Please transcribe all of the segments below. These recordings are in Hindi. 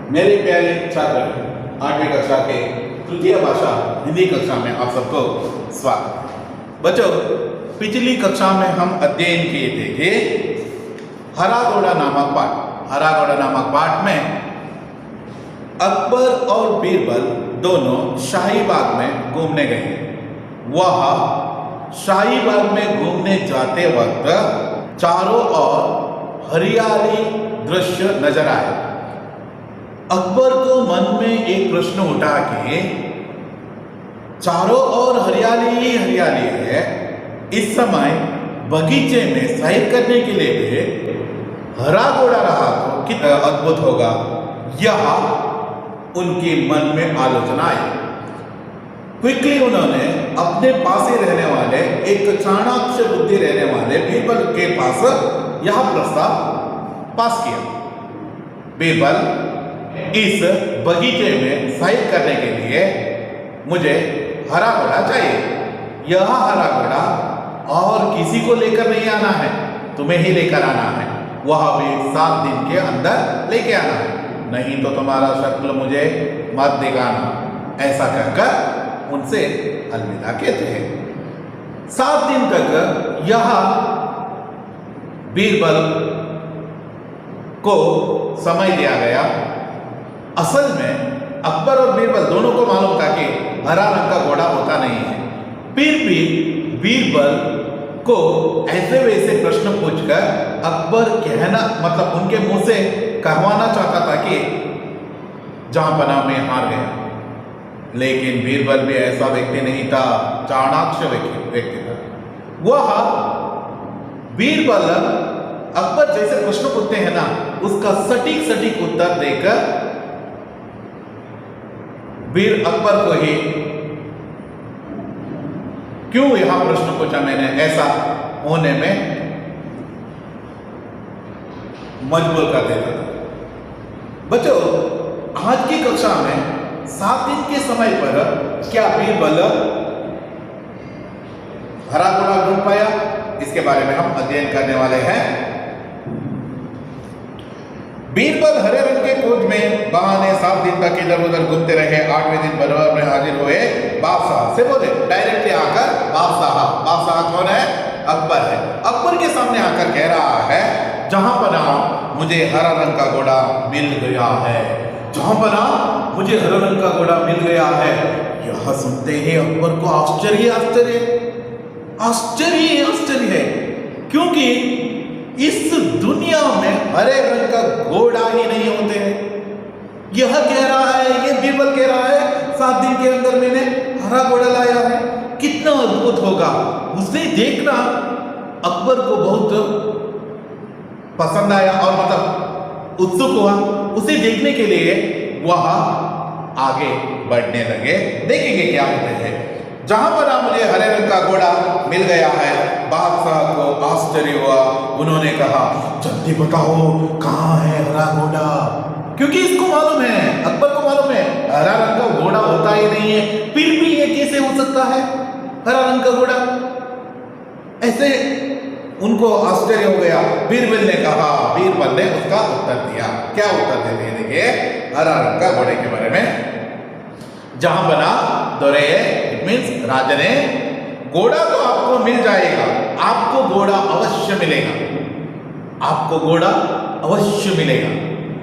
मेरे प्यारे छात्र, 8वीं कक्षा के तृतीय भाषा हिंदी कक्षा में आप सबको स्वागत है। बच्चों, पिछली कक्षा में हम अध्ययन किए थे कि हरा घोड़ा नामक पाठ। हरा घोड़ा नामक पाठ में अकबर और बीरबल दोनों शाही बाग में घूमने गए। वह शाही बाग में घूमने जाते वक्त चारों ओर हरियाली दृश्य नजर आए। अकबर को मन में एक प्रश्न उठा कि चारों ओर हरियाली ही हरियाली है, इस समय बगीचे में सैर करने के लिए भी हरा घोड़ा रहा तो कितना अद्भुत होगा। यह उनके मन में आलोचना आई। क्विकली उन्होंने अपने पास ही रहने वाले एक चाणाक्ष बुद्धि रहने वाले बीरबल के पास यह प्रस्ताव पास किया। बीरबल, इस बगीचे में सैर करने के लिए मुझे हरा घोड़ा चाहिए। यह हरा घोड़ा और किसी को लेकर नहीं आना है, तुम्हें ही लेकर आना है। वह भी 7 दिन के अंदर लेके आना है, नहीं तो तुम्हारा शक्ल मुझे मत दिखाना। ऐसा कहकर उनसे अलविदा कहते हैं। 7 दिन तक यह बीरबल को समय दिया गया। असल में अकबर और बीरबल दोनों को मालूम था कि हरा रंग का घोड़ा होता नहीं है। फिर भी बीरबल को ऐसे वैसे प्रश्न पूछकर अकबर कहना मतलब उनके मुंह से कहवाना चाहता था कि जहां बना मैं हार गया। लेकिन बीरबल भी ऐसा व्यक्ति नहीं था, चाणाक्ष व्यक्ति था। वह बीरबल अकबर जैसे प्रश्न पूछते हैं ना, उसका सटीक सटीक उत्तर देकर अकबर को ही क्यों यहां प्रश्न पूछा मैंने, ऐसा होने में मजबूर कर देता था। बच्चों, आज की कक्षा में 7 दिन के समय पर क्या बीरबल हरा घोड़ा ढूंढ पाया, इसके बारे में हम अध्ययन करने वाले हैं। बीरबल हरे रंग के कोच में बहाने 7 दिन तक इधर उधर घूमते रहे। 8वें दिन दरबार में हाजिर हुए। बाप साहब से बोले, डायरेक्टली आकर बाप साहब कौन है? अकबर है। अकबर के सामने आकर कह रहा है, जहां बना मुझे हरा रंग का घोड़ा मिल गया है। जहां बना मुझे हरा रंग का घोड़ा मिल गया है। यह सुनते ही अकबर को आश्चर्य है, क्योंकि इस दुनिया में हरे रंग का घोड़ा ही नहीं होते हैं। यह कह रहा है, ये बीरबल कह रहा है, 7 दिन के अंदर मैंने हरा घोड़ा लाया है। कितना अद्भुत होगा। उसे देखना अकबर को बहुत पसंद आया और मतलब उत्सुक हुआ। उसे देखने के लिए वह आगे बढ़ने लगे। देखेंगे क्या होते हैं। जहां पर मुझे हरे रंग का घोड़ा मिल गया है, बादशाह को आश्चर्य हुआ। उन्होंने कहा, जल्दी बताओ कहां है हरा घोड़ा, क्योंकि इसको मालूम है, अकबर को मालूम है हरा रंग का घोड़ा होता ही नहीं है। फिर भी ये कैसे हो सकता है हरा रंग का घोड़ा? ऐसे उनको आश्चर्य हो गया। बीरबल ने उसका उत्तर दिया। क्या उत्तर देते हैं देखिए, हरा रंग का घोड़े के बारे में। जहां बना दोरे, इट मीन्स राजने, घोड़ा तो आपको मिल जाएगा, आपको घोड़ा अवश्य मिलेगा, आपको घोड़ा अवश्य मिलेगा,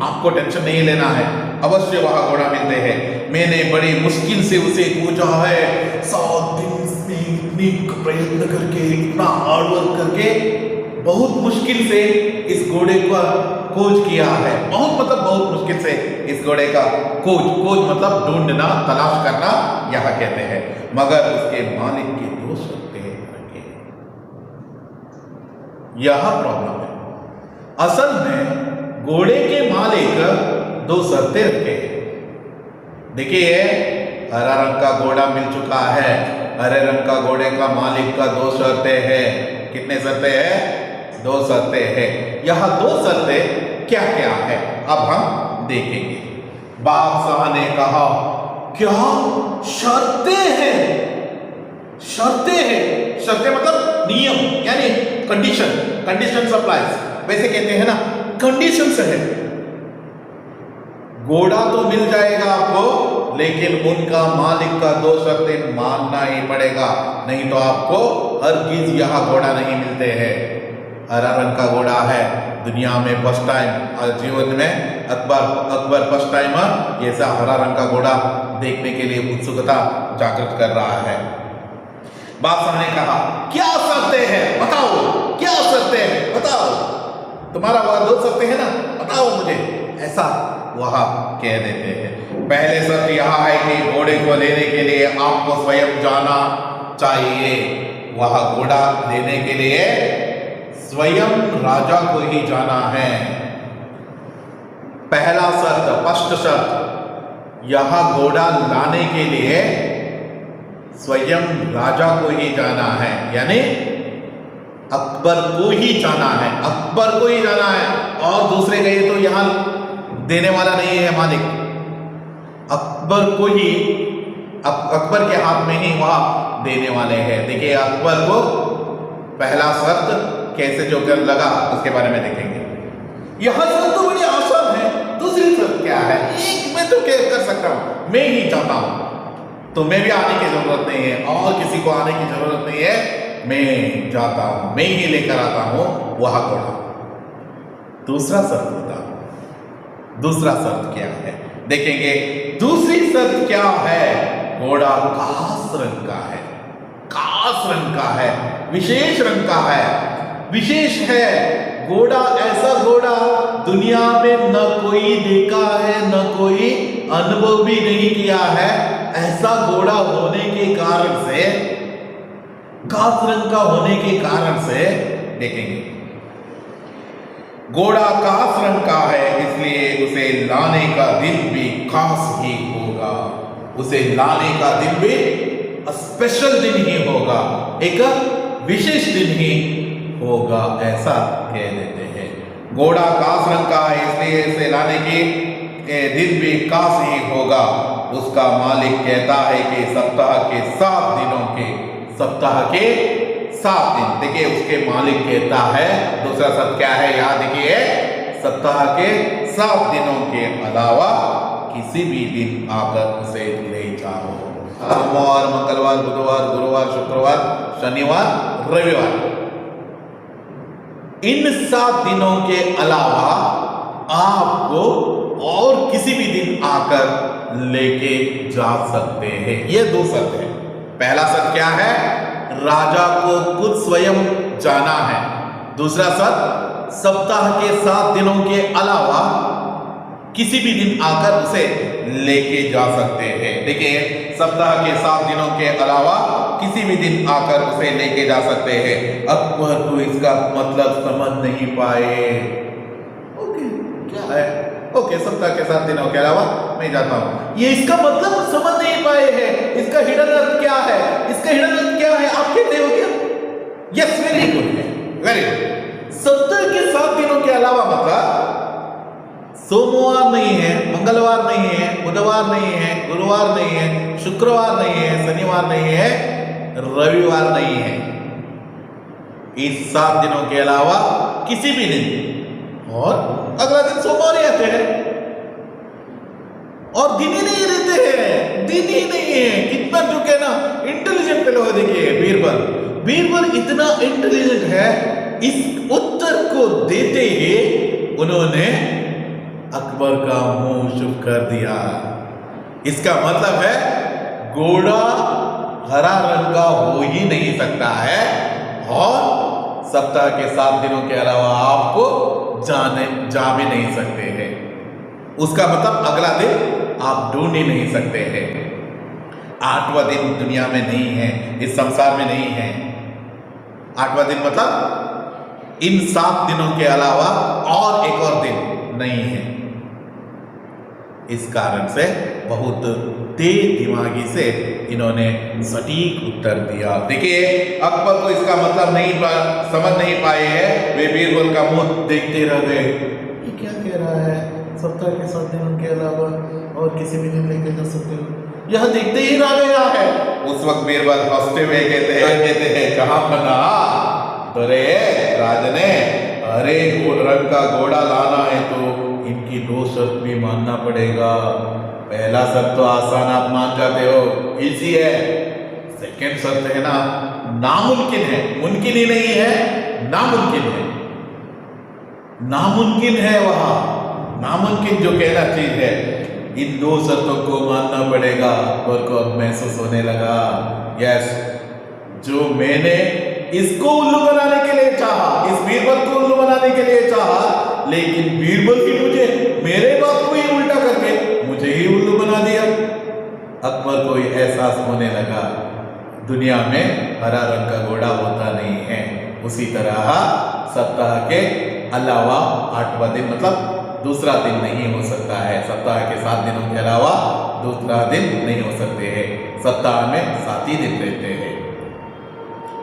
आपको टेंशन नहीं लेना है, अवश्य वहां घोड़ा मिलते हैं। मैंने बड़ी मुश्किल से उसे खोजा है, 7 दिन से इतनी प्रयत्न करके, इतना हार्डवर्क करके, बहुत मुश्किल से इस घोड़े का खोज किया है। बहुत मुश्किल से इस घोड़े का खोज मतलब ढूंढना, तलाश करना यह कहते हैं। मगर उसके मालिक के 2 शर्तें रखे। यह प्रॉब्लम है। असल में घोड़े के मालिक 2 शर्तें रखे। देखिए, हरा रंग का घोड़ा मिल चुका है। हरे रंग का घोड़े का मालिक का 2 शर्तें हैं। कितने शर्तें हैं? 2 शर्तें हैं। यह 2 शर्तें क्या क्या है अब हम देखेंगे। बादशाह ने कहा, क्या शर्तें हैं? शर्तें मतलब नियम, यानी कंडीशन सप्लाइज। वैसे कहते हैं ना, कंडीशंस है। घोड़ा तो मिल जाएगा आपको, लेकिन उनका मालिक का 2 शर्तें मानना ही पड़ेगा, नहीं तो आपको हरगिज यहाँ घोड़ा नहीं मिलते हैं। हरा रंग का घोड़ा है, दुनिया में फर्स्ट टाइम, जीवन में अकबर फर्स्ट टाइम ऐसा हरा रंग का घोड़ा देखने के लिए उत्सुकता जागृत कर रहा है। बादशाह ने कहा, क्या शर्तें हैं बताओ, क्या शर्तें हैं बताओ, तुम्हारा वह 2 शर्तें हैं ना, बताओ मुझे, ऐसा वह कह देते हैं। पहले शर्त यह है कि घोड़े को लेने के लिए आपको स्वयं जाना चाहिए। वह घोड़ा लेने के लिए स्वयं राजा को ही जाना है। पहला शर्त, फर्स्ट शर्त, यह घोड़ा लाने के लिए स्वयं राजा को ही जाना है, यानी अकबर को ही जाना है, अकबर को ही जाना है। और दूसरे गए तो यहां देने वाला नहीं है मालिक, अकबर को ही, अकबर के हाथ में ही वह देने वाले हैं। देखिए अकबर को पहला शर्त कैसे जो कर लगा उसके बारे में देखेंगे। यह शर्त तो बड़ी आसान है। दूसरी शर्त क्या है? एक मैं तो क्या कर सकता हूं, मैं ही चाहता हूं, तुम्हें भी आने की जरूरत नहीं है और किसी को आने की जरूरत नहीं है, मैं जाता हूं, मैं ही लेकर आता हूं वह घोड़ा। दूसरा शर्त होता, दूसरा शर्त क्या है देखेंगे। दूसरी शर्त क्या है? घोड़ा खास रंग का है, खास रंग का है, विशेष रंग का है, विशेष है। घोड़ा ऐसा घोड़ा दुनिया में न कोई देखा है, न कोई अनुभव भी नहीं किया है। ऐसा घोड़ा होने के कारण से, खास रंग का होने के कारण से देखेंगे, घोड़ा खास रंग का है, इसलिए उसे लाने का दिन भी खास ही होगा। उसे लाने का दिन भी स्पेशल दिन ही होगा, एक विशेष दिन ही होगा, ऐसा कह देते हैं। घोड़ा खास रंग का है, इसलिए इसे लाने के दिन भी खास ही होगा। उसका मालिक कहता है कि सप्ताह के 7 दिनों के, सप्ताह के 7 दिन, देखिए उसके मालिक कहता है। दूसरा शब्द क्या है यहां देखिए, सप्ताह के 7 दिनों के अलावा किसी भी दिन आकर उसे ले जाओ। सोमवार, मंगलवार, बुधवार, गुरुवार, शुक्रवार, शनिवार, रविवार, इन 7 दिनों के अलावा आपको और किसी भी दिन आकर लेके जा सकते हैं। ये 2 शर्त है। पहला शर्त क्या है? राजा को खुद स्वयं जाना है। दूसरा शर्त, सप्ताह के 7 दिनों के अलावा किसी भी दिन आकर उसे लेके जा सकते हैं। देखिए सप्ताह के 7 दिनों के अलावा किसी भी दिन आकर उसे लेके जा सकते हैं। अकबर को इसका मतलब समझ नहीं पाए। ओके क्या है? ओके सप्ताह के 7 दिनों के अलावा मैं जाता हूं, ये इसका मतलब समझ नहीं पाए हैं। इसका हिडन अर्थ क्या है? इसका हिडन अर्थ क्या है आप कहते हो क्या? यस वेरी गुड है, वेरी गुड। सप्ताह के 7 दिनों के अलावा मतलब सोमवार नहीं है, मंगलवार नहीं है, बुधवार नहीं है, गुरुवार नहीं है, शुक्रवार नहीं है, शनिवार नहीं है, रविवार नहीं है। इस 7 दिनों के अलावा किसी भी दिन, और अगला दिन सोमवार ही आते हैं और दिन ही नहीं रहते हैं, दिन ही नहीं है। कितना जो के ना इंटेलिजेंट लोग देखिए, बीरबल, बीरबल इतना इंटेलिजेंट है, इस उत्तर को देते ही उन्होंने अकबर का मुंह चुप कर दिया। इसका मतलब है घोड़ा हरा रंग का हो ही नहीं सकता है और सप्ताह के 7 दिनों के अलावा आपको जा भी नहीं सकते हैं। उसका मतलब अगला दिन आप ढूंढ ही नहीं सकते हैं। 8वां दिन दुनिया में नहीं है, इस संसार में नहीं है। 8वां दिन मतलब इन 7 दिनों के अलावा और एक और दिन नहीं है। इस कारण से बहुत तेज दिमागी से इन्होंने सटीक उत्तर दिया। देखिए अकबर को इसका मतलब नहीं समझ नहीं पाए हैं। वे बीरबल का मुंह देखते रह गए। ये क्या कह रहा है? सप्ताह के 7 दिनों के अलावा और किसी भी दिन लेके जा सकते हो, यह देखते ही रह गया है। उस वक्त बीरबल हंसते हुए कहते हैं कहां बना अरे राज ने, अरे रंग का घोड़ा लाना है तो इनकी दो शर्त भी मानना पड़ेगा। पहला शर्त तो आसान, आप मान जाते हो, इजी है। सेकंड शर्त है ना, नामुमकिन है, मुमकिन ही नहीं है, नामुमकिन है। नामुमकिन है वहां, नामुमकिन जो कहना चीज है, इन दो शर्तों को मानना पड़ेगा। अकबर को अब महसूस होने लगा, यस, जो मैंने इसको उल्लू बनाने के लिए चाहा, इस बीरबल को उल्लू बनाने के लिए चाहा, लेकिन बीरबल ही मुझे, मेरे बाप को ही उल्टा करके मुझे ही उल्लू बना दिया। अकबर को यह एहसास होने लगा, दुनिया में हरा रंग का घोड़ा होता नहीं है। उसी तरह सप्ताह के अलावा 8वां दिन, मतलब दूसरा दिन नहीं हो सकता है। सप्ताह के 7 दिनों के अलावा दूसरा दिन नहीं हो सकते हैं। सप्ताह में 7 ही दिन रहते हैं,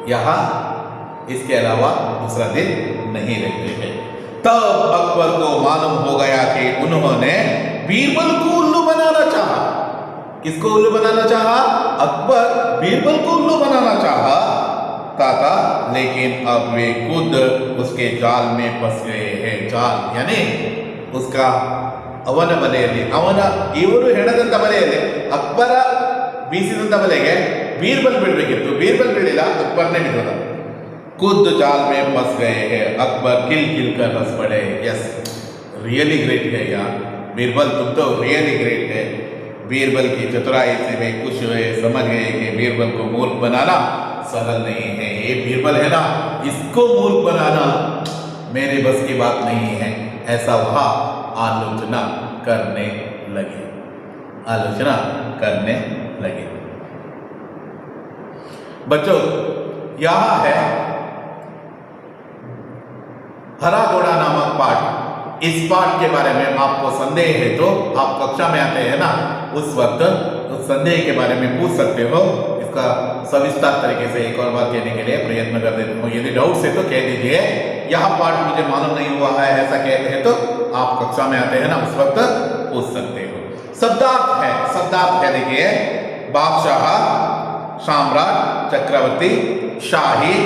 यहाँ इसके अलावा दूसरा दिन नहीं रहते हैं। तब अकबर को मालूम हो गया कि उन्होंने बीरबल को उल्लू बनाना चाहा। किसको उल्लू बनाना चाहा? अकबर बीरबल को उल्लू बनाना चाहा था, लेकिन अब वे खुद उसके जाल में फंस गए हैं। जाल यानी उसका ಅವನ ಬಲೆಯಲ್ಲಿ, ಇವರು ಹೆಣದಂತ ಬಲೆಯಲ್ಲಿ ಅಕ್ಬರ ಬೀಸಿದಂತ ಬಲೆಗೆ बीरबल बिड़ಬೇಕಿತ್ತು, बीरबल बिड़िला, अकबर ने बिड़ोदा। खुद जाल में फंस गए हैं। अकबर किल किल कर हंस पड़े। यस, रियली ग्रेट है यार बीरबल, तुम तो रियली ग्रेट है। बीरबल की चतुराई से वे खुश हुए, समझ गए कि बीरबल को मूर्ख बनाना सरल नहीं है। ये बीरबल है ना, इसको मूर्ख बनाना मेरे बस की बात नहीं है। ऐसा वह आलोचना करने लगे, आलोचना करने लगे। बच्चों, यह है हरा घोड़ा नामक पाठ। इस पाठ के बारे में आपको संदेह है तो आप कक्षा में आते हैं ना, उस वक्त उस संदेह के बारे में पूछ सकते हो। इसका सविस्तार तरीके से एक और बार कहने के लिए प्रयत्न कर देता हूँ। यदि डाउट है तो कह दीजिए, यह पाठ मुझे मालूम नहीं हुआ है, ऐसा कहते हैं तो आप कक्षा में आते हैं ना, उस वक्त पूछ सकते हो। शब्दार्थ है, शब्दार्थ है, देखिए, बादशाह, सम्राट, चक्रवर्ती, शाही,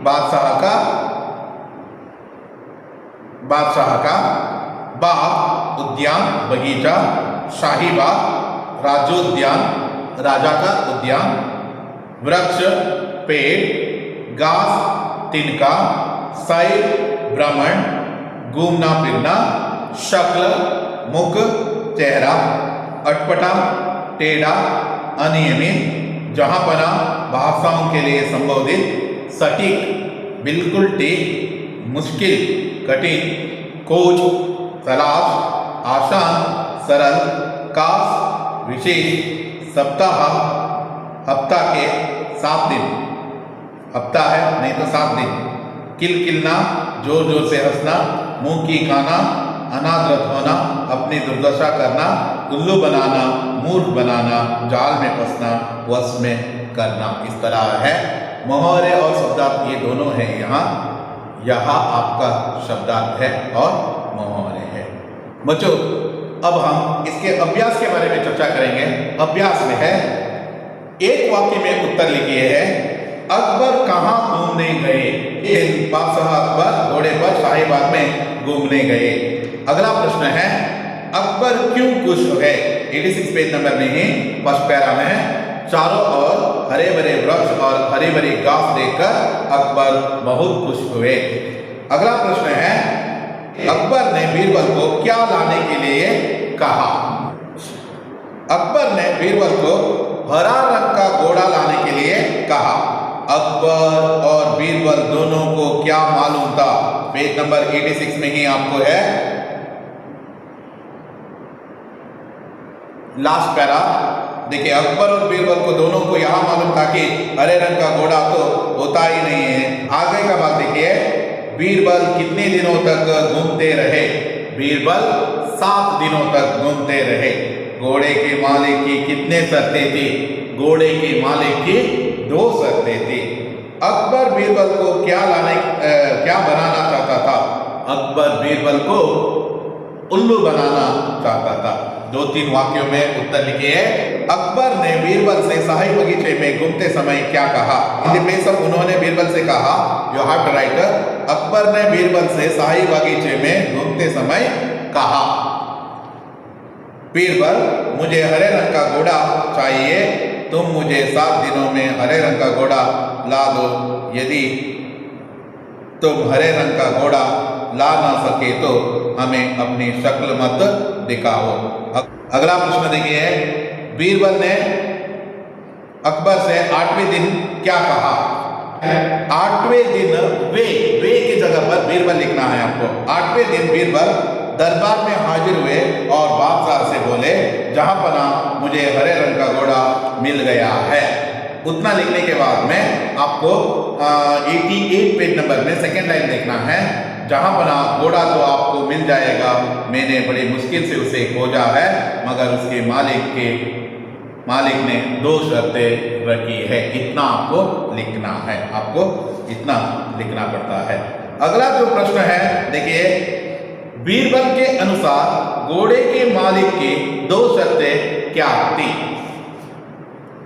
बादशाह का बाग, उद्यान, बगीचा, शाही बाग, राजोद्यान, राजा का उद्यान, वृक्ष, पेड़, घास, तिनका, सैर, भ्रमण, घूमना फिरना, शक्ल, मुख, चेहरा, अटपटा, टेढ़ा, अनियमित, जहांपना, भाषाओं के लिए संबोधित, सटीक, बिल्कुल ठीक, मुश्किल, कठिन, खोज, तलाश, आसान, सरल, खास, विशेष, सप्ताह, हफ्ता के 7 दिन, हफ्ता है नहीं तो 7 दिन, किलकिलना, जोर जोर से हंसना, मुंह की खाना, अनादरत होना, अपनी दुर्दशा करना, उल्लू बनाना, मूर्ख बनाना, जाल में फंसना, वश में करना। इस तरह है। मोहरे और शब्दार्थ ये दोनों हैं यहाँ आपका शब्दार्थ है और मोहरे है। बच्चों, अब हम इसके अभ्यास के बारे में चर्चा करेंगे। अभ्यास में है, एक वाक्य में उत्तर लिखिए है, अकबर कहाँ घूमने गए? बादशाह अकबर घोड़े पर शाही बाग में घूमने गए। अगला प्रश्न है, अकबर क्यों खुश है? 86 पेज नंबर में ही फर्स्ट पैरा में है, चारों ओर हरे भरे वृक्ष और हरी भरी घास देखकर अकबर बहुत खुश हुए। अगला प्रश्न है, अकबर ने बीरबल को क्या लाने के लिए कहा? अकबर ने बीरबल को हरा रंग का घोड़ा लाने के लिए कहा। अकबर और बीरबल दोनों को क्या मालूम था? पेज नंबर 86 में ही आपको है लास्ट पैरा। देखिए, अकबर और बीरबल को दोनों को यह मालूम था कि हरे रंग का घोड़ा तो होता ही नहीं है। आगे का बात देखिए, बीरबल कितने दिनों तक घूमते रहे? बीरबल 7 दिनों तक घूमते रहे। घोड़े के मालिक की कितने शर्तें थी? घोड़े के मालिक की 2 शर्तें थी। अकबर बीरबल को क्या बनाना चाहता था? अकबर बीरबल को उल्लू बनाना चाहता था। 2-3 वाक्यों में उत्तर लिखिए। अकबर ने बीरबल से शाही बगीचे में घूमते समय क्या कहा? इन द प्लेस ऑफ उन्होंने बीरबल से कहा, you have to write, Akbar ने बीरबल से शाही बगीचे में घूमते समय कहा। बीरबल, मुझे हरे रंग का घोड़ा चाहिए, तुम मुझे 7 दिनों में हरे रंग का घोड़ा ला दो। यदि तुम हरे रंग का घोड़ा ला ना सके तो हमें अपनी शक्ल मत दिखाओ। अगला प्रश्न देखिए, बीरबल ने अकबर से 8वें दिन क्या कहा? 8वें दिन वे की जगह पर बीरबल लिखना है आपको। 8वें दिन बीरबल दरबार में हाजिर हुए और बादशाह से बोले, जहां पनाह मुझे हरे रंग का घोड़ा मिल गया है। उतना लिखने के बाद में आपको 88 पेज नंबर में सेकेंड लाइन देखना है। जहां पनाह घोड़ा तो आपको मिल जाएगा, मैंने बड़ी मुश्किल से उसे खोजा है, मगर उसके मालिक ने 2 शर्तें रखी है। इतना आपको लिखना है, आपको इतना लिखना पड़ता है। अगला जो प्रश्न है देखिए, बीरबल के अनुसार घोड़े के मालिक की 2 शर्तें क्या थी?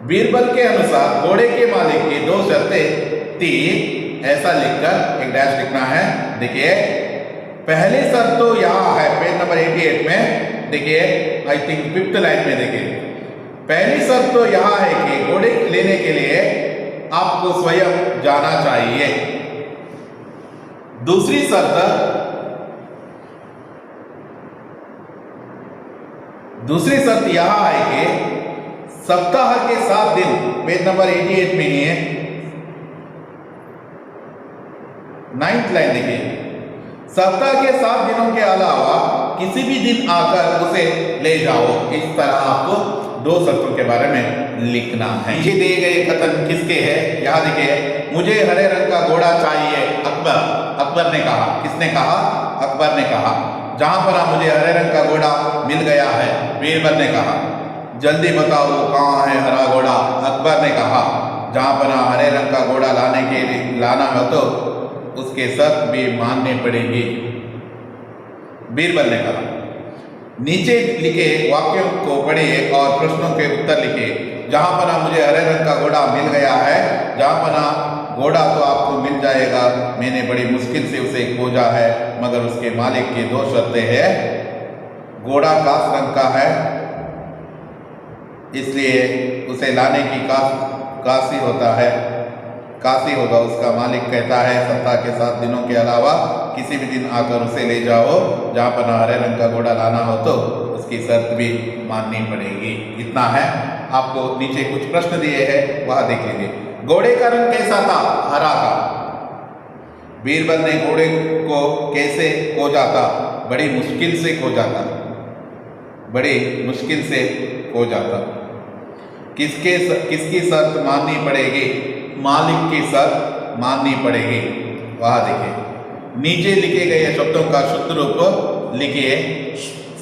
बीरबल के अनुसार घोड़े के मालिक की 2 शर्तें थी, ऐसा लिखकर एक डैश लिखना है। देखिए, पहली शर्त तो यहां है पेज नंबर 88 में, देखिए आई थिंक 5th लाइन में देखिए, पहली शर्त तो यहां है कि घोड़े लेने के लिए आपको स्वयं जाना चाहिए। दूसरी शर्त यह है कि सप्ताह के 7 दिन, पेज नंबर 88 में ही है, 9th लाइन देखिए, सप्ताह के 7 दिनों के अलावा किसी भी दिन आकर उसे ले जाओ। इस तरह आपको 2 शर्तों के बारे में लिखना है। ये दिए गए कथन किसके हैं? यहां देखिए, मुझे हरे रंग का घोड़ा चाहिए, अकबर ने कहा। किसने कहा? अकबर ने कहा। जहां पर मुझे हरे रंग का घोड़ा मिल गया है, बीरबल ने कहा। जल्दी बताओ कहाँ है हरा घोड़ा? अकबर ने कहा। जहां पर हरे रंग का घोड़ा लाना हो तो उसके शर्त भी माननी पड़ेगी, बीरबल ने कहा। नीचे लिखे वाक्यों को पढ़िए और प्रश्नों के उत्तर लिखिए। जहां पर मुझे हरे रंग का घोड़ा मिल गया है, जहां पर घोड़ा तो आपको मिल जाएगा, मैंने बड़ी मुश्किल से उसे खोजा है, मगर उसके मालिक की 2 शर्तें हैं। घोड़ा कास रंग का है, इसलिए उसे लाने की काशी होगा। उसका मालिक कहता है सप्ताह के 7 दिनों के अलावा किसी भी दिन आकर उसे ले जाओ। जहाँ पर हरे रंग का घोड़ा लाना हो तो उसकी शर्त भी माननी पड़ेगी। इतना है। आपको नीचे कुछ प्रश्न दिए हैं, वह देख लीजिए। घोड़े का रंग कैसा था? हरा था। बीरबल ने घोड़े को कैसे खोजा था? बड़ी मुश्किल से खोजा था। किसकी शर्त माननी पड़ेगी? मालिक की शर्त माननी पड़ेगी। वहां देखिए, नीचे लिखे गए शब्दों का शुद्ध रूप लिखिए।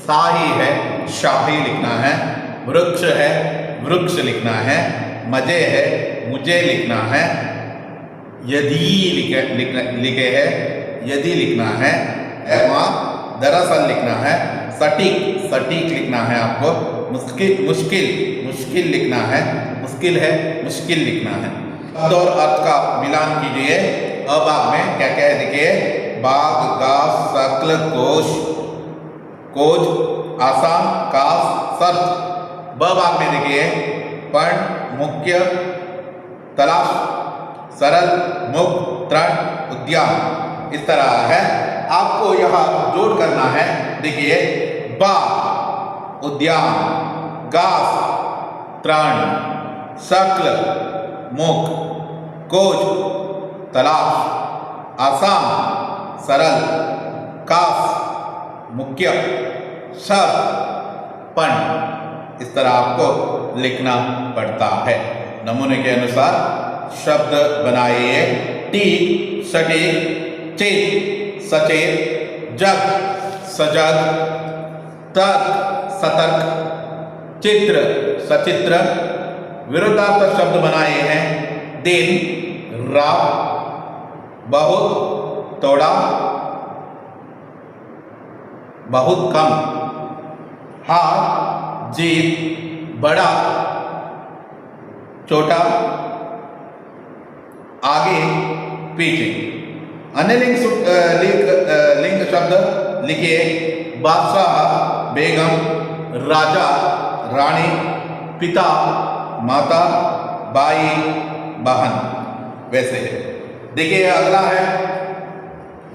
शाही है, शाही लिखना है। वृक्ष है, वृक्ष लिखना है। मजे है, मुझे लिखना है। यदि लिखे है, यदि लिखना है। दरअसल लिखना है। सटीक लिखना है आपको। मुश्किल लिखना है। मुश्किल है, मुश्किल लिखना है। शब्द और अर्थ का मिलान कीजिए। अभाग में क्या क्या है देखिए, बाग, गास, शक्ल, कोज, आसान, कास, शर्त। ब भाग में देखिए, पर्ण, मुख्य, तलाश, सरल, मुक्त, तृण, उद्यान। इस तरह है। आपको यहाँ जोड़ करना है। देखिए, बाग, उद्यान, गास, तृण, शक्ल, मुख, कोज, तलाश, आसान, सरल, कास, मुख्य, शर्त, पर्ण। इस तरह आपको लिखना पड़ता है। नमूने के अनुसार शब्द बनाइए। टीक, सटीक, चित, सचेत, जग, सजग, तर्क, सतर्क, चित्र, सचित्र। विरुद्धार्थक शब्द बनाए हैं। दिन, रात, बहुत, थोड़ा, बहुत कम, हार, जीत, बड़ा, छोटा, आगे, पीछे। अन्य लिंग शब्द लिखिए। बादशाह, बेगम, राजा, रानी, पिता, माता, भाई, बहन, वैसे है। देखिए अगला है,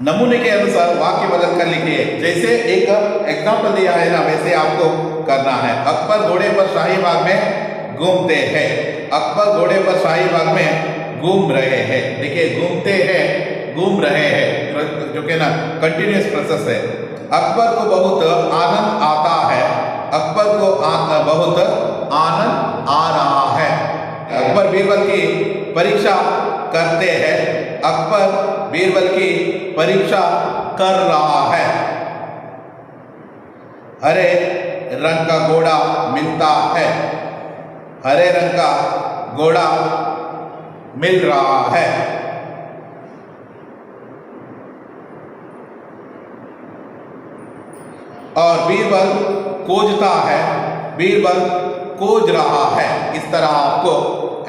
नमूने के अनुसार वाक्य बदल कर लिखिए। जैसे एक एग्जाम्पल दिया है ना, वैसे आपको करना है। अकबर घोड़े पर शाही बाग में घूमते हैं। अकबर घोड़े पर शाही बाग में घूम रहे हैं। देखिए घूमते हैं, घूम रहे हैं, जो कि ना कंटिन्यूस प्रोसेस है। अकबर को बहुत आनंद आता है। अकबर को बहुत आनंद आ रहा है। अकबर बीरबल की परीक्षा करते हैं। अकबर बीरबल की परीक्षा कर रहा है। हरे रंग का घोड़ा मिलता है। हरे रंग का घोड़ा मिल रहा है। और बीरबल खोजता है। बीरबल खोज रहा है। इस तरह आपको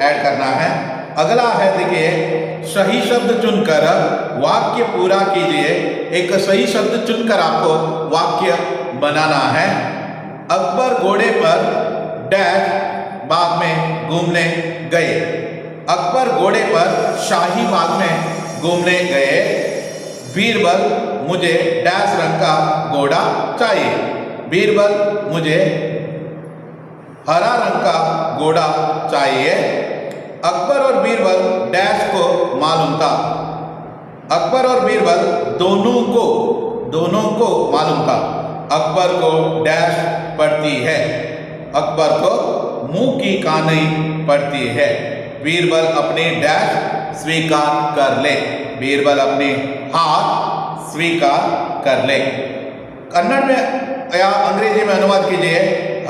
ऐड करना है। अगला है, देखिए सही शब्द चुनकर वाक्य पूरा कीजिए। एक सही शब्द चुनकर आपको वाक्य बनाना है। अकबर घोड़े पर डैश बाग में घूमने गए। अकबर घोड़े पर शाही बाग में घूमने गए। बीरबल मुझे डैश रंग का घोड़ा चाहिए। बीरबल मुझे हरा रंग का घोड़ा चाहिए। अकबर और बीरबल डैश को मालूम था। अकबर और बीरबल दोनों को मालूम था। अकबर को डैश पड़ती है। अकबर को मुंह की कानी पड़ती है। बीरबल अपनी डैश स्वीकार कर ले। बीरबल अपनी हार स्वीकार कर ले। कन्नड़ में या अंग्रेजी में अनुवाद कीजिए।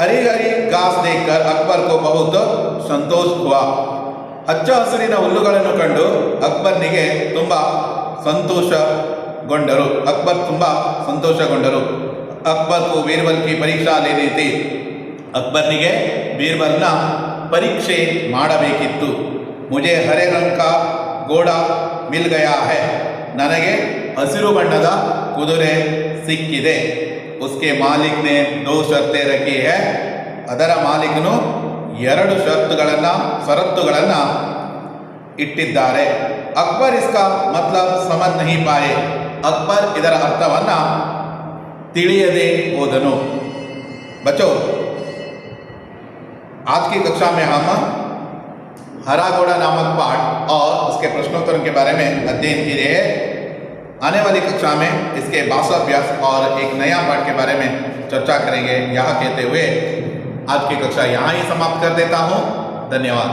हरी हरी घास देखकर अकबर को बहुत संतोष हुआ। ಹಚ್ಚ ಹಸಿರಿನ ಹುಲ್ಲುಗಳನ್ನು ಕಂಡು ಅಕ್ಬರ್ನಿಗೆ ತುಂಬಾ ಸಂತೋಷಗೊಂಡರು. ಅಕ್ಬರ್ को बीरबल की परीक्षा लेनी थी. ಅಕ್ಬರ್ನಿಗೆ ಬೀರ್ಬಲ್ನ ಪರೀಕ್ಷೆ ಮಾಡಬೇಕಿತ್ತು. मुझे हरे रंग का घोड़ा मिल गया है. ನನಗೆ ಹಸಿರು ಬಣ್ಣದ ಕುದುರೆ ಸಿಕ್ಕಿದೆ. उसके मालिक ने 2 शर्तें रखी है. ಅದರ ಮಾಲೀಕನು 2 ಷರತ್ತುಗಳನ್ನ ಇಟ್ಟಿದ್ದಾರೆ. अकबर इसका मतलब समझ नहीं पाए. अकबर ಇದರ ಅರ್ಥವನ್ನ ತಿಳಿಯದೆ ಹೋದನು. बच्चों, आज की कक्षा में हम हरा घोड़ा नामक पाठ और उसके प्रश्नोत्तरों के बारे में अध्ययन किए हैं. आने वाली कक्षा में इसके भाषाभ्यास और एक नया पाठ के बारे में चर्चा करेंगे. यह कहते हुए आज की कक्षा यहाँ ही समाप्त कर देता हूँ. धन्यवाद.